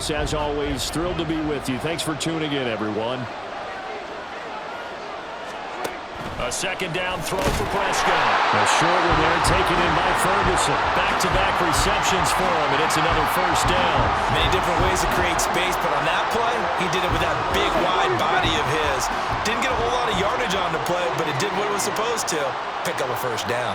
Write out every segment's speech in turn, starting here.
Chris, as always, thrilled to be with you. Thanks for tuning in, everyone. A second down throw for Prescott. A short one there taken in by Ferguson. Back-to-back receptions for him, and it's another first down. Many different ways to create space, but on that play, he did it with that big, wide body of his. Didn't get a whole lot of yardage on the play, but it did what it was supposed to. Pick up a first down.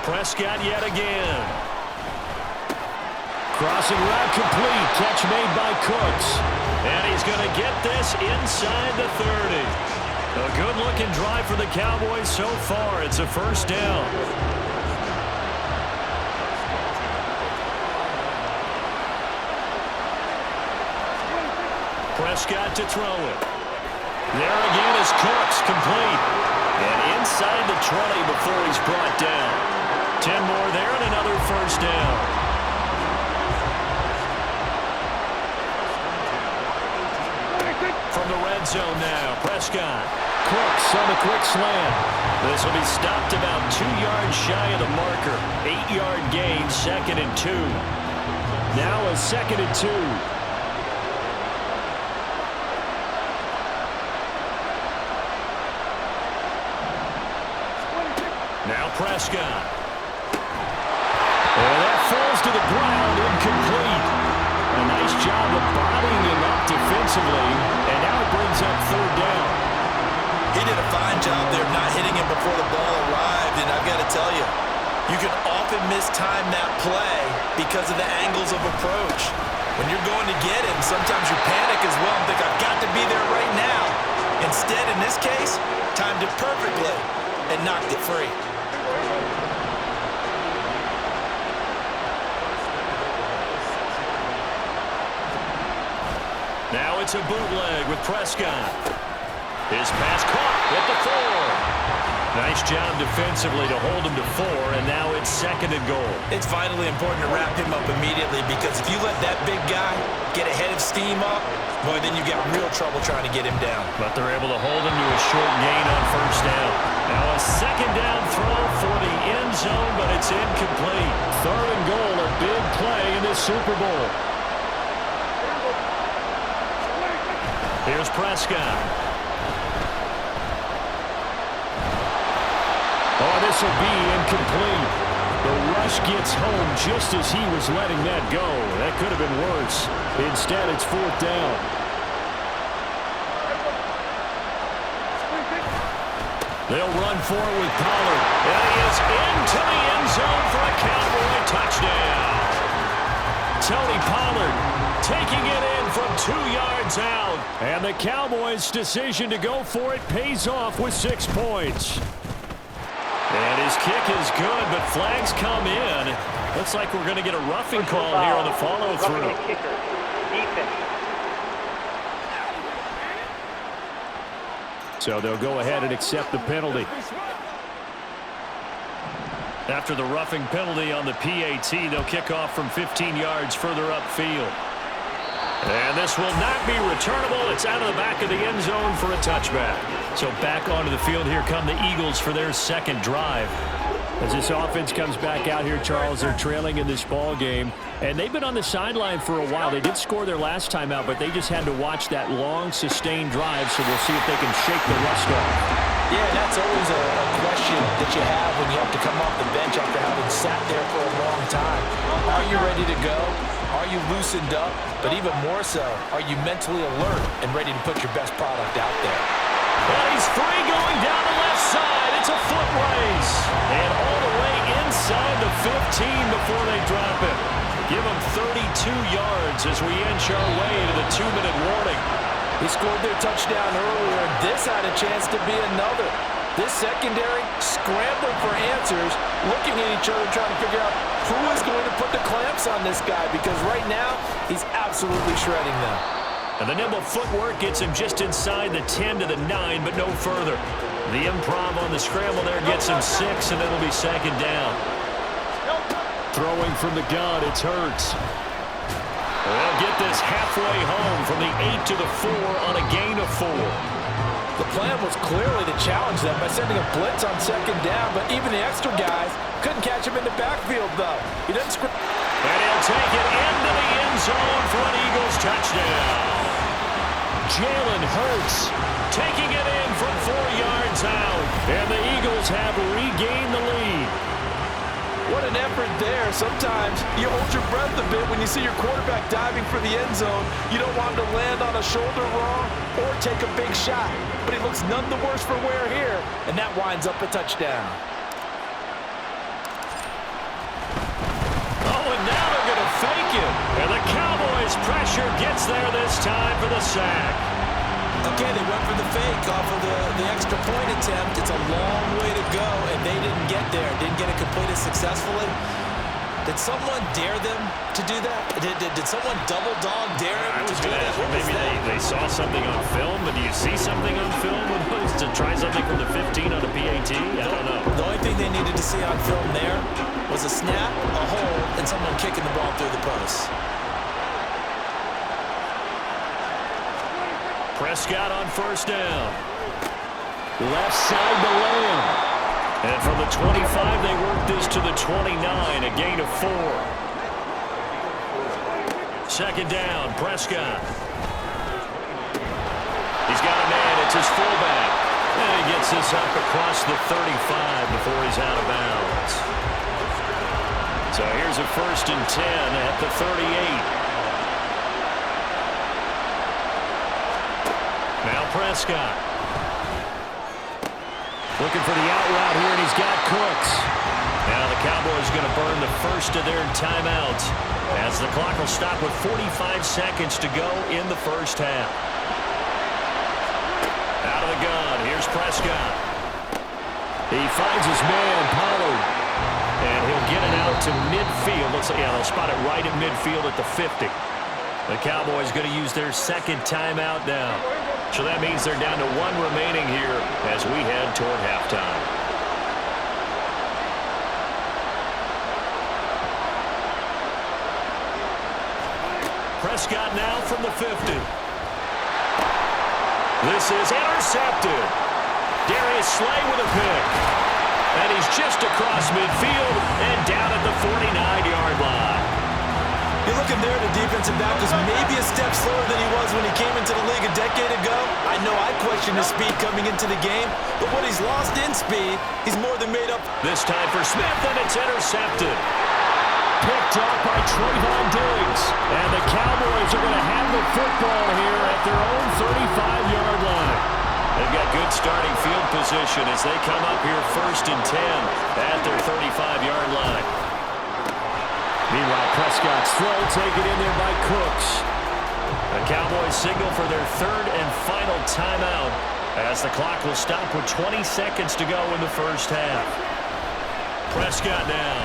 Prescott yet again. Crossing route complete. Catch made by Cooks. And he's going to get this inside the 30. A good-looking drive for the Cowboys so far. It's a first down. Prescott to throw it. There again is Cooks, complete. And inside the 20 before he's brought down. 10 more there and another first down. From the red zone now, Prescott. Cooks on the quick slant. This will be stopped about 2 yards shy of the marker. 8-yard gain, 2nd and 2. Now a 2nd and 2. Now Prescott. And that falls to the ground, incomplete. A nice job of bodying him up defensively, and now it brings up 3rd down. He did a fine job there of not hitting him before the ball arrived, and I've got to tell you, you can often mistime that play because of the angles of approach. When you're going to get him, sometimes you panic as well and think, I've got to be there right now. Instead, in this case, timed it perfectly and knocked it free. Now it's a bootleg with Prescott. His pass caught at the 4. Nice job defensively to hold him to 4, and now it's 2nd and goal. It's vitally important to wrap him up immediately because if you let that big guy get a head of steam up, boy, then you got real trouble trying to get him down. But they're able to hold him to a short gain on first down. Now a 2nd down throw for the end zone, but it's incomplete. 3rd and goal, a big play in this Super Bowl. Here's Prescott. Oh, this will be incomplete. The rush gets home just as he was letting that go. That could have been worse. Instead, it's 4th down. They'll run for it with Pollard. And he is into the end zone for a Cowboy touchdown. Tony Pollard taking it in from 2 yards out. And the Cowboys' decision to go for it pays off with 6 points. And his kick is good, but flags come in. Looks like we're going to get a roughing call here on the follow-through. So they'll go ahead and accept the penalty. After the roughing penalty on the PAT, they'll kick off from 15 yards further upfield. And this will not be returnable. It's out of the back of the end zone for a touchback. So back onto the field, here come the Eagles for their 2nd drive. As this offense comes back out here, Charles, they're trailing in this ball game. And they've been on the sideline for a while. They did score their last time out, but they just had to watch that long, sustained drive. So we'll see if they can shake the rust off. Yeah, that's always a question that you have when you have to come off the bench after having sat there for a long time. Are you ready to go? Are you loosened up? But even more so, are you mentally alert and ready to put your best product out there? Well, he's free going down the left side. It's a foot race. And all the way inside the 15 before they drop it. Give him 32 yards as we inch our way to the 2-minute warning. He scored their touchdown earlier, and this had a chance to be another. This secondary scrambling for answers, looking at each other, trying to figure out who is going to put the clamps on this guy, because right now he's absolutely shredding them. And the nimble footwork gets him just inside the 10 to the 9, but no further. The improv on the scramble there gets him 6, and it'll be 2nd down. Throwing from the gun, it's Hurts. They'll get this halfway home from the 8 to the 4 on a gain of 4. The plan was clearly to challenge them by sending a blitz on 2nd down, but even the extra guys couldn't catch him in the backfield, though. He doesn't And he'll take it into the end zone for an Eagles touchdown. Jalen Hurts taking it in from 4 yards out. And the Eagles have regained the lead. What an effort there. Sometimes you hold your breath a bit when you see your quarterback diving for the end zone. You don't want him to land on a shoulder wrong or take a big shot. But he looks none the worse for wear here, and that winds up a touchdown. Oh, and now they're going to fake it. And the Cowboys' pressure gets there this time for the sack. Okay, they went for the fake off of the extra point attempt. It's a long way to go, and they didn't get there. Didn't get it completed successfully. Did someone dare them to do that? Did someone double dog dare them to do that? Maybe they saw something on film, but do you see something on film when opposed to try something from the 15 on a PAT? I don't know. The only thing they needed to see on film there was a snap, a hole, and someone kicking the ball through the post. Prescott on first down. Left side to Lamb. And from the 25, they work this to the 29, a gain of 4. Second down, Prescott. He's got a man, it's his fullback. And he gets this up across the 35 before he's out of bounds. So here's a 1st and 10 at the 38. Now Prescott. Looking for the out route here, and he's got Cooks. Now the Cowboys going to burn the first of their timeouts as the clock will stop with 45 seconds to go in the first half. Out of the gun, here's Prescott. He finds his man, Pollard. And he'll get it out to midfield. Looks like, they'll spot it right at midfield at the 50. The Cowboys going to use their second timeout now. So that means they're down to 1 remaining here as we head toward halftime. Prescott now from the 50. This is intercepted. Darius Slay with a pick. And he's just across midfield and down at the 49-yard line. You're looking there, the defensive back was maybe a step slower than he was when he came into the league a decade ago. I know I questioned his speed coming into the game, but what he's lost in speed, he's more than made up. This time for Smith, and it's intercepted. Picked up by Trayvon Diggs. And the Cowboys are going to have the football here at their own 35-yard line. They've got good starting field position as they come up here 1st and 10 at their 35-yard line. Meanwhile, Prescott's throw taken in there by Cooks. The Cowboys signal for their 3rd and final timeout as the clock will stop with 20 seconds to go in the first half. Prescott now.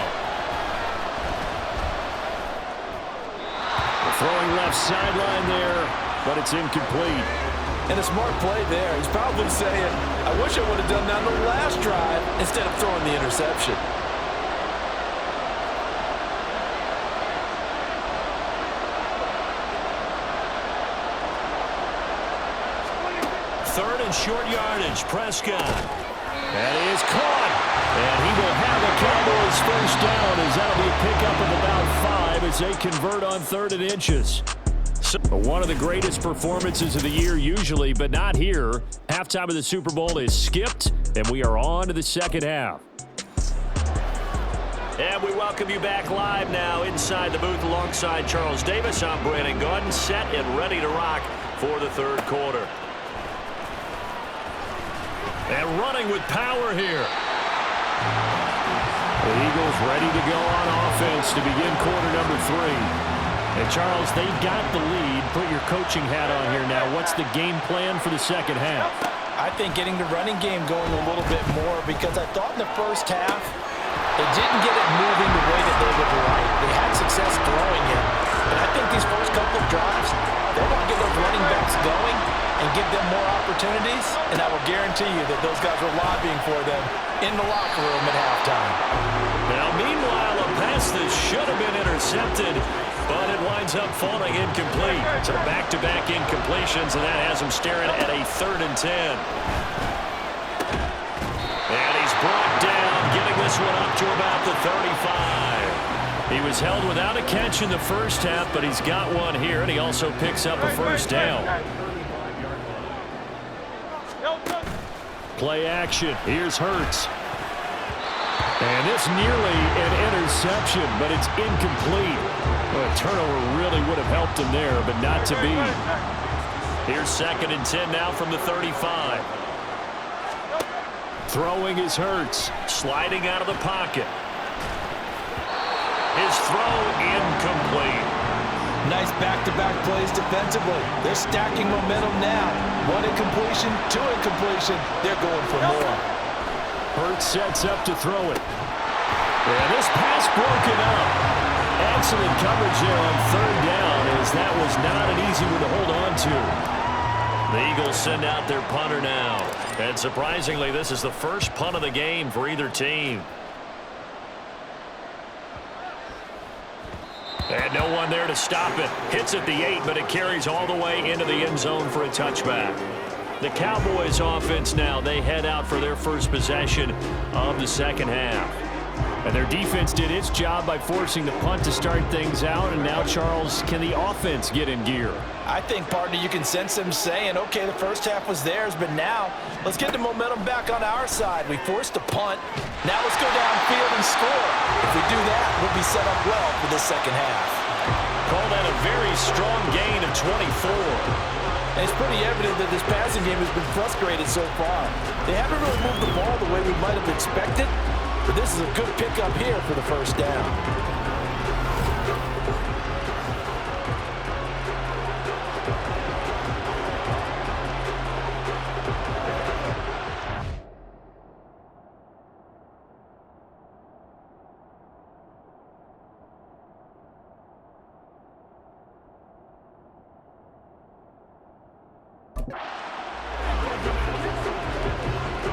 The throwing left sideline there, but it's incomplete. And a smart play there. He's probably saying, I wish I would have done that on the last drive instead of throwing the interception. Third and short yardage, Prescott. That is caught. And he will have a Cowboys first down as that'll be a pickup of about 5 as they convert on 3rd and inches. So, one of the greatest performances of the year usually, but not here. Halftime of the Super Bowl is skipped, and we are on to the second half. And we welcome you back live now inside the booth alongside Charles Davis. I'm Brandon Gordon, set and ready to rock for the 3rd quarter. And running with power here. The Eagles ready to go on offense to begin quarter number 3. And Charles, they've got the lead. Put your coaching hat on here now. What's the game plan for the second half? I think getting the running game going a little bit more because I thought in the first half they didn't get it moving the way that they would like. They had success throwing it. But I think these first couple of drives, they want to get those running backs going and give them more opportunities. And I will guarantee you that those guys were lobbying for them in the locker room at halftime. Now, meanwhile, a pass that should have been intercepted, but it winds up falling incomplete. So back-to-back incompletions, and that has him staring at a 3rd and 10. And he's brought down, getting this one up to about the 35. He was held without a catch in the first half, but he's got one here, and he also picks up a first down. Play action. Here's Hurts. And this nearly an interception, but it's incomplete. Well, a turnover really would have helped him there, but not to be. Here's 2nd and 10 now from the 35. Throwing is Hurts. Sliding out of the pocket. His throw incomplete. Nice back-to-back plays defensively. They're stacking momentum now. 1 incompletion, 2 incompletion. They're going for more. Hurts sets up to throw it. And this pass broken up. Excellent coverage there on 3rd down, as that was not an easy one to hold on to. The Eagles send out their punter now. And surprisingly, this is the first punt of the game for either team. And no one there to stop it. Hits at the 8, but it carries all the way into the end zone for a touchback. The Cowboys offense now, they head out for their first possession of the second half. And their defense did its job by forcing the punt to start things out. And now, Charles, can the offense get in gear? I think, partner, you can sense them saying, okay, the first half was theirs, but now let's get the momentum back on our side. We forced a punt. Now let's go downfield and score. If we do that, we'll be set up well for the second half. Call that a very strong gain of 24. And it's pretty evident that this passing game has been frustrated so far. They haven't really moved the ball the way we might have expected, but this is a good pickup here for the first down.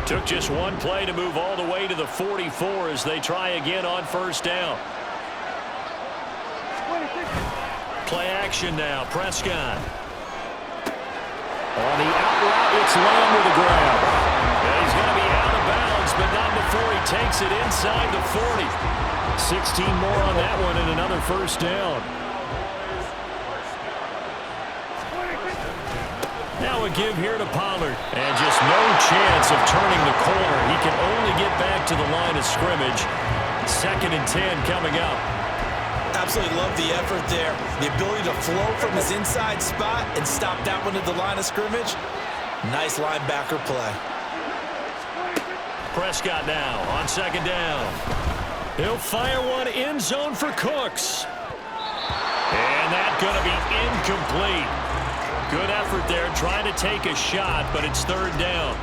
Took just one play to move all the way to the 44 as they try again on first down. Play action now. Prescott. On the out route, it's Lamb with a grab. And he's going to be out of bounds, but not before he takes it inside the 40. 16 more on that one and another first down. Now a give here to Pollard. And just no chance of turning the corner. He can only get back to the line of scrimmage. 2nd and 10 coming up. Absolutely love the effort there. The ability to flow from his inside spot and stop that one at the line of scrimmage. Nice linebacker play. Prescott now on 2nd down. He'll fire one end zone for Cooks. And that's going to be incomplete. Good effort there, trying to take a shot, but it's 3rd down.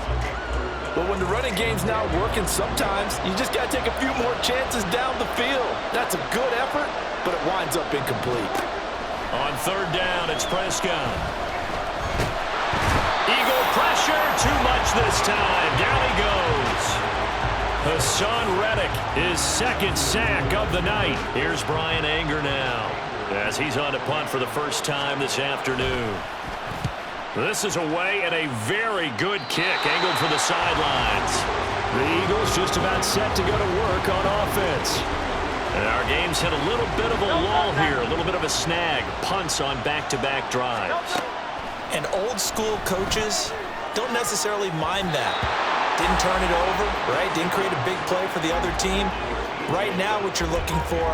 But when the running game's not working, sometimes you just got to take a few more chances down the field. That's a good effort, but it winds up incomplete. On 3rd down, it's Prescott. Eagle pressure, too much this time. Down he goes. Hassan Reddick, his 2nd sack of the night. Here's Brian Anger now, as he's on to punt for the first time this afternoon. This is away and a very good kick angled for the sidelines. The Eagles just about set to go to work on offense. And our game's hit a little bit of a lull here, a little bit of a snag. Punts on back-to-back drives. And old school coaches don't necessarily mind that. Didn't turn it over, right? Didn't create a big play for the other team. Right now what you're looking for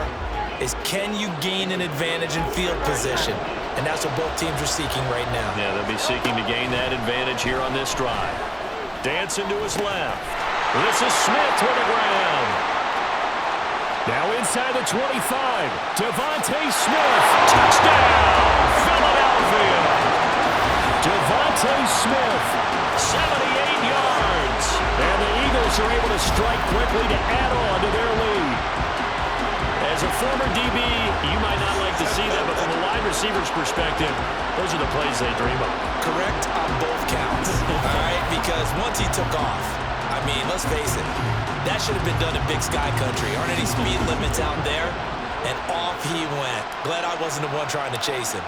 is, can you gain an advantage in field position? And that's what both teams are seeking right now. Yeah, they'll be seeking to gain that advantage here on this drive. Dancing to his left. This is Smith with the ground. Now inside the 25. Devontae Smith. Touchdown, Philadelphia. Devontae Smith, 78 yards. And the Eagles are able to strike quickly to add on to their lead. As a former DB, you might not like to see that, but from a wide receiver's perspective, those are the plays they dream of. Correct on both counts, all right? Because once he took off, I mean, let's face it, that should have been done in Big Sky Country. Aren't any speed limits out there? And off he went. Glad I wasn't the one trying to chase him.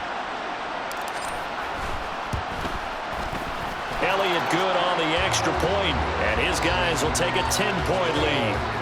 Elliott good on the extra point, and his guys will take a 10-point lead.